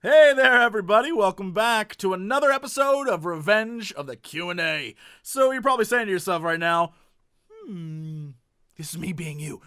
Hey there, everybody. Welcome back to another episode of Revenge of the Q&A. So you're probably saying to yourself right now, this is me being you.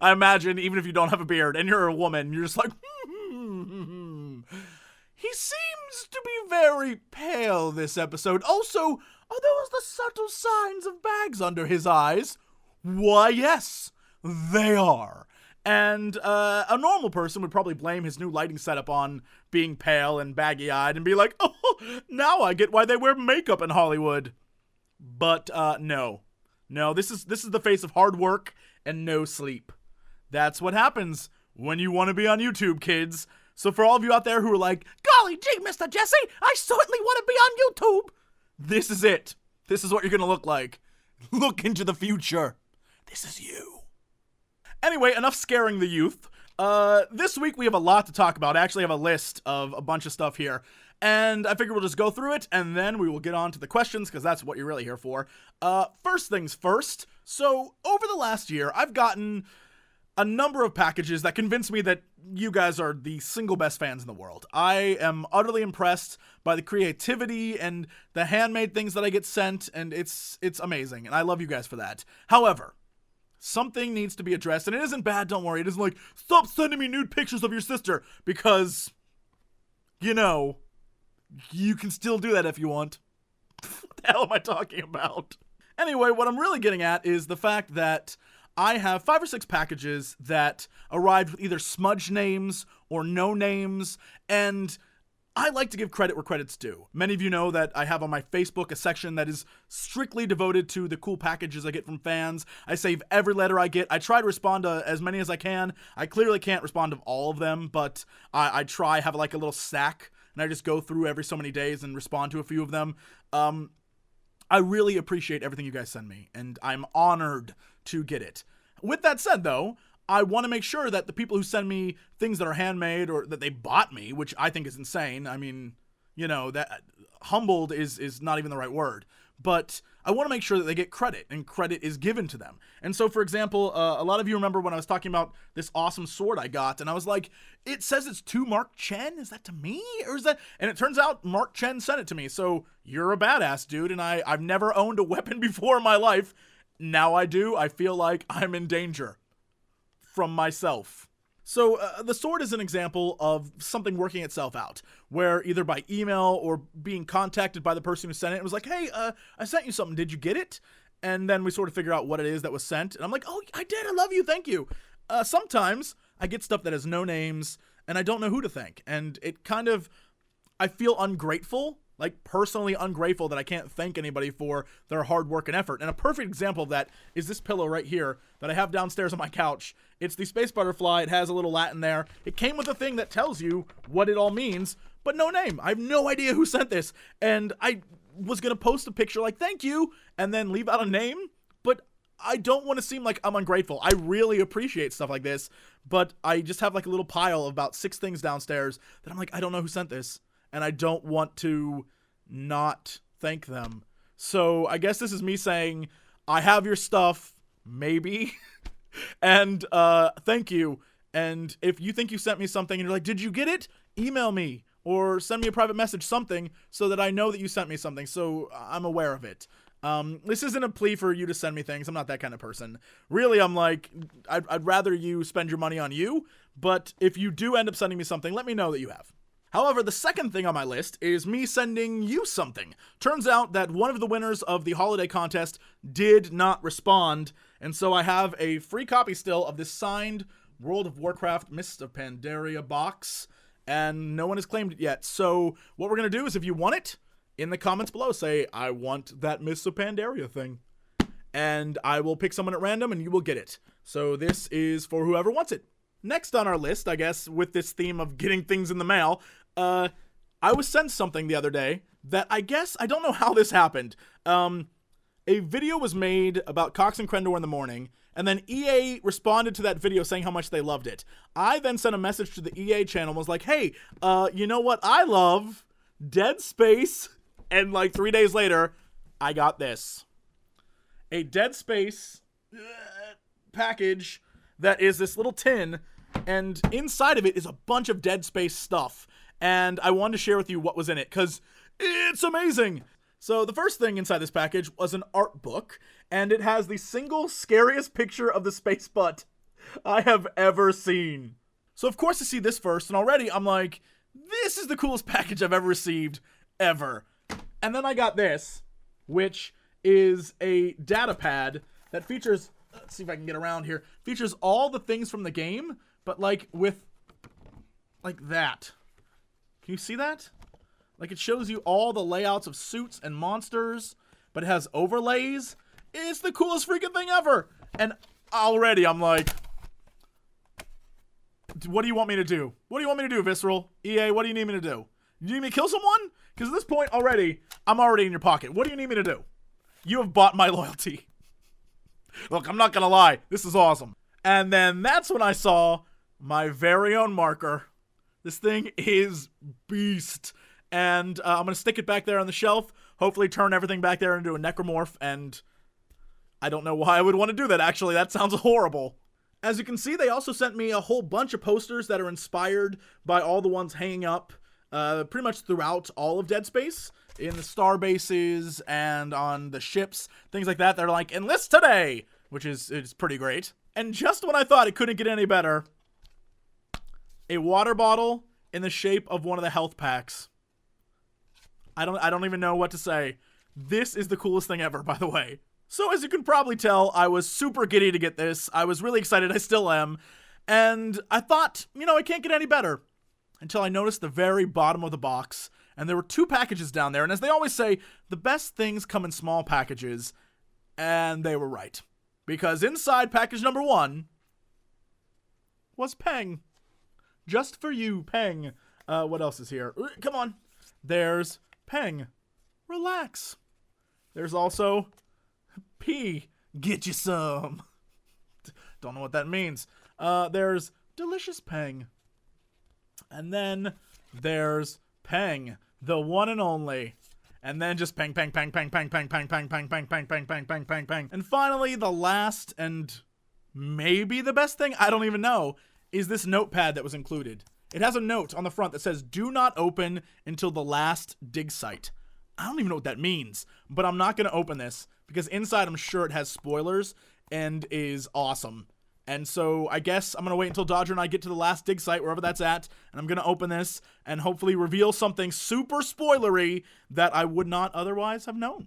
I imagine even if you don't have a beard and you're a woman, you're just like, He seems to be very pale this episode. Also, are those the subtle signs of bags under his eyes? Why, yes, they are. And a normal person would probably blame his new lighting setup on being pale and baggy-eyed and be like, oh, now I get why they wear makeup in Hollywood. But no, this is the face of hard work and no sleep. That's what happens when you want to be on YouTube, kids. So for all of you out there who are like, golly gee, Mr. Jesse, I certainly want to be on YouTube. This is it. This is what you're going to look like. Look into the future. This is you. Anyway, enough scaring the youth. This week we have a lot to talk about. I actually have a list of a bunch of stuff here. And I figure we'll just go through it, and then we will get on to the questions, because that's what you're really here for. First things first. So, over the last year, I've gotten a number of packages that convince me that you guys are the single best fans in the world. I am utterly impressed by the creativity and the handmade things that I get sent, and it's amazing, and I love you guys for that. However, something needs to be addressed, and it isn't bad, don't worry. It isn't like, stop sending me nude pictures of your sister, because, you know, you can still do that if you want. What the hell am I talking about? Anyway, what I'm really getting at is the fact that I have 5 or 6 packages that arrived with either smudge names or no names, and I like to give credit where credit's due. Many of you know that I have on my Facebook a section that is strictly devoted to the cool packages I get from fans. I save every letter I get. I try to respond to as many as I can. I clearly can't respond to all of them, but I try, have like a little stack, and I just go through every so many days and respond to a few of them. I really appreciate everything you guys send me, and I'm honored to get it. With that said, though, I want to make sure that the people who send me things that are handmade or that they bought me, which I think is insane. I mean, you know, that humbled is not even the right word. But I want to make sure that they get credit, and credit is given to them. And so, for example, a lot of you remember when I was talking about this awesome sword I got, and I was like, it says it's to Mark Chen? Is that to me? Or is that... And it turns out Mark Chen sent it to me. So, you're a badass, dude, and I've never owned a weapon before in my life. Now I do. I feel like I'm in danger from myself. So the sword is an example of something working itself out, where either by email or being contacted by the person who sent it, it was like, hey, I sent you something. Did you get it? And then we sort of figure out what it is that was sent. And I'm like, oh, I did. I love you. Thank you. Sometimes I get stuff that has no names and I don't know who to thank. And it kind of, I feel ungrateful. Like, personally ungrateful that I can't thank anybody for their hard work and effort. And a perfect example of that is this pillow right here that I have downstairs on my couch. It's the space butterfly. It has a little Latin there. It came with a thing that tells you what it all means, but no name. I have no idea who sent this. And I was going to post a picture like, thank you, and then leave out a name, but I don't want to seem like I'm ungrateful. I really appreciate stuff like this, but I just have like a little pile of about 6 things downstairs that I'm like, I don't know who sent this. And I don't want to not thank them. So I guess this is me saying, I have your stuff, maybe, and thank you. And if you think you sent me something and you're like, did you get it? Email me or send me a private message, something, so that I know that you sent me something, so I'm aware of it. This isn't a plea for you to send me things. I'm not that kind of person. Really, I'm like, I'd rather you spend your money on you, but if you do end up sending me something, let me know that you have. However, the second thing on my list is me sending you something. Turns out that one of the winners of the holiday contest did not respond, and so I have a free copy still of this signed World of Warcraft Mists of Pandaria box, and no one has claimed it yet. So what we're going to do is, if you want it, in the comments below, say, I want that Mists of Pandaria thing, and I will pick someone at random, and you will get it. So this is for whoever wants it. Next on our list, I guess, with this theme of getting things in the mail, I was sent something the other day that I don't know how this happened. A video was made about Cox and Crendor in the morning, and then EA responded to that video saying how much they loved it. I then sent a message to the EA channel and was like, hey, you know what I love? Dead Space. And like 3 days later, I got this. A Dead Space package that is this little tin, And inside of it is a bunch of Dead Space stuff. And I wanted to share with you what was in it, because it's amazing. So the first thing inside this package was an art book, and it has the single scariest picture of the space butt I have ever seen. So of course I see this first, and already I'm like, this is the coolest package I've ever received, ever. And then I got this, which is a data pad that features, let's see if I can get around here, features all the things from the game, but like with, like that. Can you see that? Like, it shows you all the layouts of suits and monsters, but it has overlays. It's the coolest freaking thing ever. And already I'm like, what do you want me to do? What do you want me to do, Visceral? EA, what do you need me to do? You need me to kill someone? Because at this point already, I'm already in your pocket. What do you need me to do? You have bought my loyalty. Look, I'm not going to lie. This is awesome. And then that's when I saw my very own marker. This thing is beast. And I'm going to stick it back there on the shelf. Hopefully turn everything back there into a necromorph. And I don't know why I would want to do that, actually. That sounds horrible. As you can see, they also sent me a whole bunch of posters that are inspired by all the ones hanging up pretty much throughout all of Dead Space. In the star bases and on the ships, things like that. They're like, enlist today! Which is pretty great. And just when I thought it couldn't get any better, a water bottle in the shape of one of the health packs. I don't even know what to say. This is the coolest thing ever, by the way. So as you can probably tell, I was super giddy to get this. I was really excited. I still am. And I thought, it can't get any better. Until I noticed the very bottom of the box. And there were 2 packages down there. And as they always say, the best things come in small packages. And they were right. Because inside package number 1 was Peng. Just for you, Peng. What else is here? Come on. There's Peng. Relax. There's also P. Get you some. Don't know what that means. There's Delicious Peng. And then there's Peng, the one and only. And then just peng, peng, peng, peng, peng, peng, peng, peng, peng, peng, peng, peng, peng, peng, peng, peng. And finally, the last and maybe the best thing, I don't even know, is this notepad that was included. It has a note on the front that says, do not open until the last dig site. I don't even know what that means, but I'm not going to open this because inside I'm sure it has spoilers and is awesome. And so I guess I'm going to wait until Dodger and I get to the last dig site, wherever that's at, and I'm going to open this and hopefully reveal something super spoilery that I would not otherwise have known.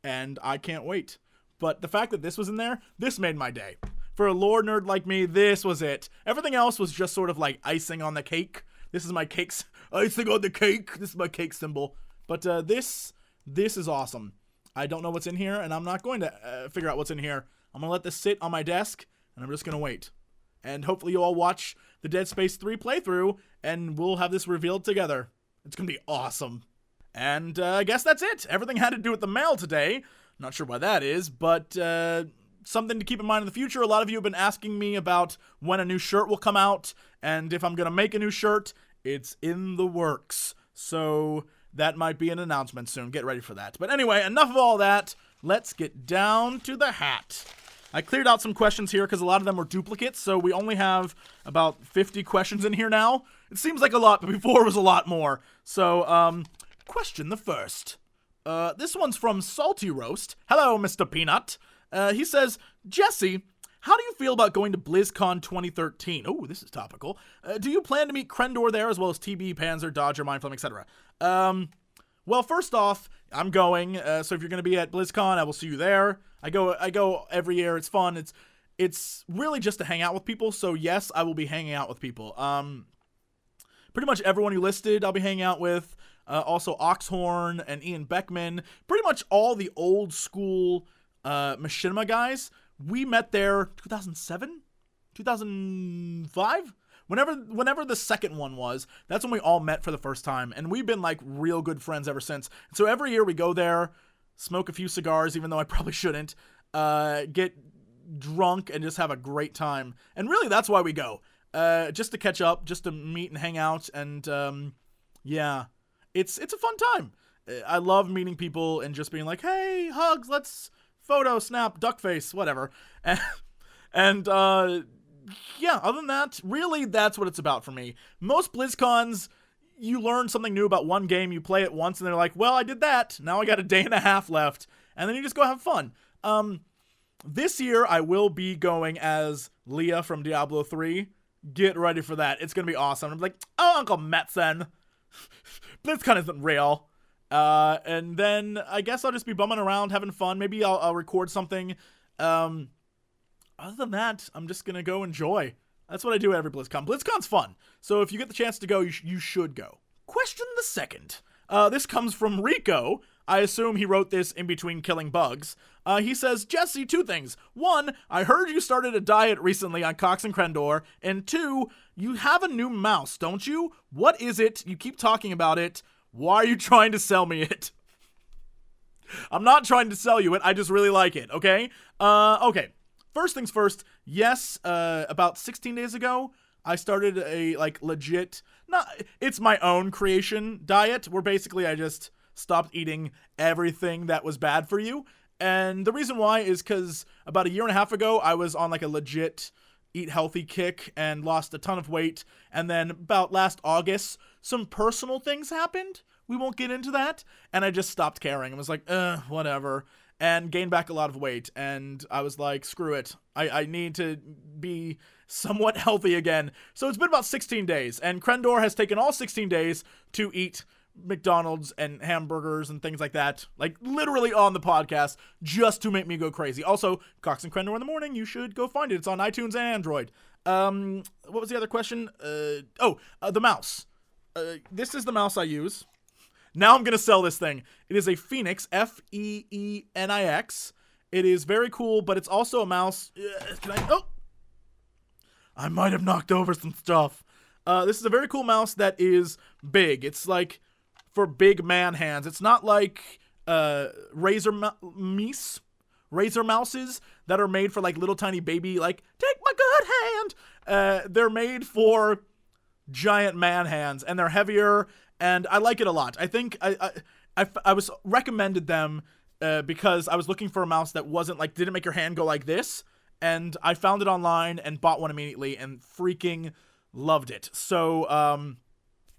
And I can't wait. But the fact that this was in there, this made my day. For a lore nerd like me, this was it. Everything else was just sort of like icing on the cake. This is my cake's icing on the cake. This is my cake symbol. But this is awesome. I don't know what's in here, and I'm not going to figure out what's in here. I'm going to let this sit on my desk, and I'm just going to wait. And hopefully you all watch the Dead Space 3 playthrough, and we'll have this revealed together. It's going to be awesome. And I guess that's it. Everything had to do with the mail today. Not sure why that is, but something to keep in mind in the future. A lot of you have been asking me about when a new shirt will come out, and if I'm going to make a new shirt. It's in the works. So that might be an announcement soon. Get ready for that. But anyway, enough of all that. Let's get down to the hat. I cleared out some questions here because a lot of them were duplicates, so we only have about 50 questions in here now. It seems like a lot, but before it was a lot more. So, question the first. This one's from Salty Roast. Hello, Mr. Peanut. He says, Jesse, how do you feel about going to BlizzCon 2013? Oh, this is topical. Do you plan to meet Crendor there as well as TB, Panzer, Dodger, Mindflame, etc.? Well, first off, I'm going, so if you're going to be at BlizzCon, I will see you there. I go every year. It's fun. It's really just to hang out with people. So yes, I will be hanging out with people. Pretty much everyone you listed, I'll be hanging out with. Also Oxhorn and Ian Beckman. Pretty much all the old school Machinima guys. We met there 2007, 2005. Whenever the second one was, that's when we all met for the first time, and we've been like real good friends ever since. So every year we go there, smoke a few cigars, even though I probably shouldn't, get drunk and just have a great time. And really that's why we go, just to catch up, just to meet and hang out. And yeah, it's a fun time. I love meeting people and just being like, hey, hugs, let's photo, snap, duck face, whatever. And yeah, other than that, really, that's what it's about for me. Most BlizzCons, you learn something new about one game, you play it once, and they're like, well, I did that. Now I got a day and a half left. And then you just go have fun. This year, I will be going as Leah from Diablo 3. Get ready for that. It's going to be awesome. I'm like, oh, Uncle Metzen. BlizzCon isn't real. And then I guess I'll just be bumming around, having fun. Maybe I'll record something. Other than that, I'm just going to go enjoy. That's what I do at every BlizzCon. BlizzCon's fun. So if you get the chance to go, you should go. Question the second. This comes from Rico. I assume he wrote this in between killing bugs. He says, Jesse, 2 things. 1, I heard you started a diet recently on Cox and Crendor. And 2, you have a new mouse, don't you? What is it? You keep talking about it. Why are you trying to sell me it? I'm not trying to sell you it. I just really like it, okay? Okay. First things first. Yes, about 16 days ago, I started a, legit... it's my own creation diet, where basically I just stopped eating everything that was bad for you. And the reason why is because about a year and a half ago, I was on, a legit eat healthy kick and lost a ton of weight. And then about last August, some personal things happened. We won't get into that. And I just stopped caring. I was like, whatever. And gained back a lot of weight. And I was like, screw it. I need to be somewhat healthy again. So it's been about 16 days. And Crendor has taken all 16 days to eat McDonald's and hamburgers and things like that, literally on the podcast, just to make me go crazy. Also, Cox and Crendor in the morning, you should go find it. It's on iTunes and Android. What was the other question? The mouse. This is the mouse I use. Now I'm gonna sell this thing. It is a Phoenix, Feenix. It is very cool, but it's also a mouse. I might have knocked over some stuff. This is a very cool mouse that is big. It's for big man hands. It's not like Razer mouses that are made for little tiny baby, take my good hand. They're made for giant man hands, and they're heavier, and I like it a lot. I think I was recommended them because I was looking for a mouse that wasn't didn't make your hand go like this, and I found it online and bought one immediately and freaking loved it. So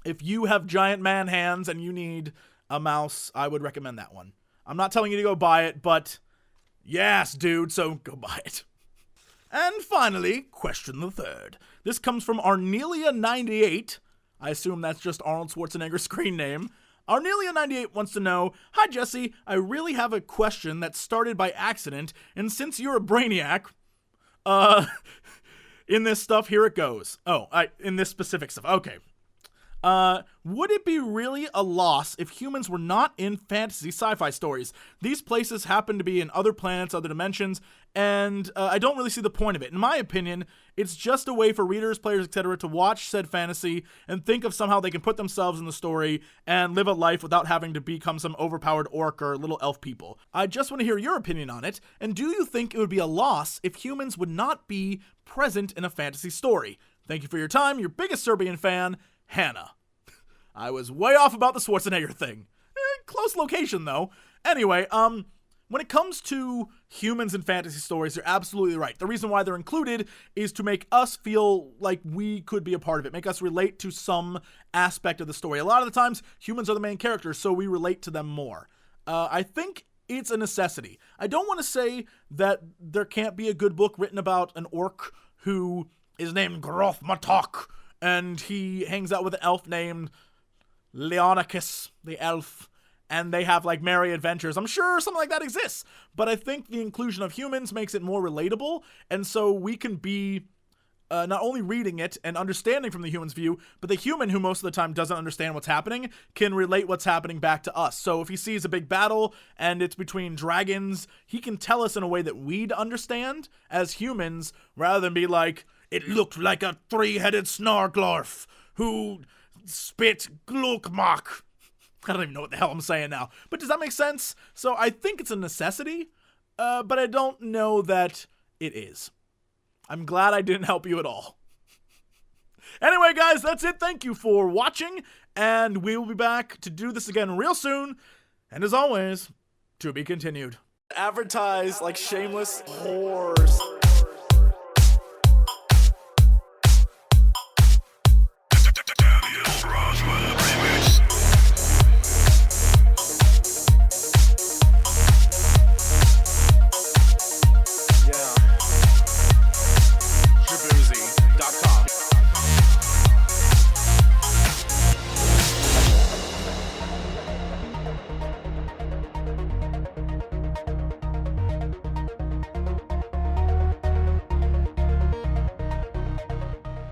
if you have giant man hands and you need a mouse, I would recommend that one. I'm not telling you to go buy it, but yes, dude, so go buy it. And finally, question the third. This comes from Arnelia98. I assume that's just Arnold Schwarzenegger's screen name. Arnelia98 wants to know, hi Jesse, I really have a question that started by accident, and since you're a brainiac, in this stuff, here it goes. In this specific stuff, okay. Would it be really a loss if humans were not in fantasy sci-fi stories? These places happen to be in other planets, other dimensions, and I don't really see the point of it. In my opinion, it's just a way for readers, players, etc. to watch said fantasy and think of somehow they can put themselves in the story and live a life without having to become some overpowered orc or little elf people. I just want to hear your opinion on it, and do you think it would be a loss if humans would not be present in a fantasy story? Thank you for your time, your biggest Serbian fan, Hannah. I was way off about the Schwarzenegger thing. Close location, though. Anyway, when it comes to humans in fantasy stories, you're absolutely right. The reason why they're included is to make us feel like we could be a part of it, make us relate to some aspect of the story. A lot of the times, humans are the main characters, so we relate to them more. I think it's a necessity. I don't want to say that there can't be a good book written about an orc who is named Groth Matok, and he hangs out with an elf named Leonicus, the elf, and they have merry adventures. I'm sure something like that exists, but I think the inclusion of humans makes it more relatable, and so we can be not only reading it and understanding from the human's view, but the human, who most of the time doesn't understand what's happening, can relate what's happening back to us. So if he sees a big battle and it's between dragons, he can tell us in a way that we'd understand as humans, rather than be like, it looked like a three-headed Snarglorf who spit Glukmak. I don't even know what the hell I'm saying now. But does that make sense? So I think it's a necessity, but I don't know that it is. I'm glad I didn't help you at all. Anyway, guys, that's it. Thank you for watching, and we will be back to do this again real soon. And as always, to be continued. Advertise like shameless whores.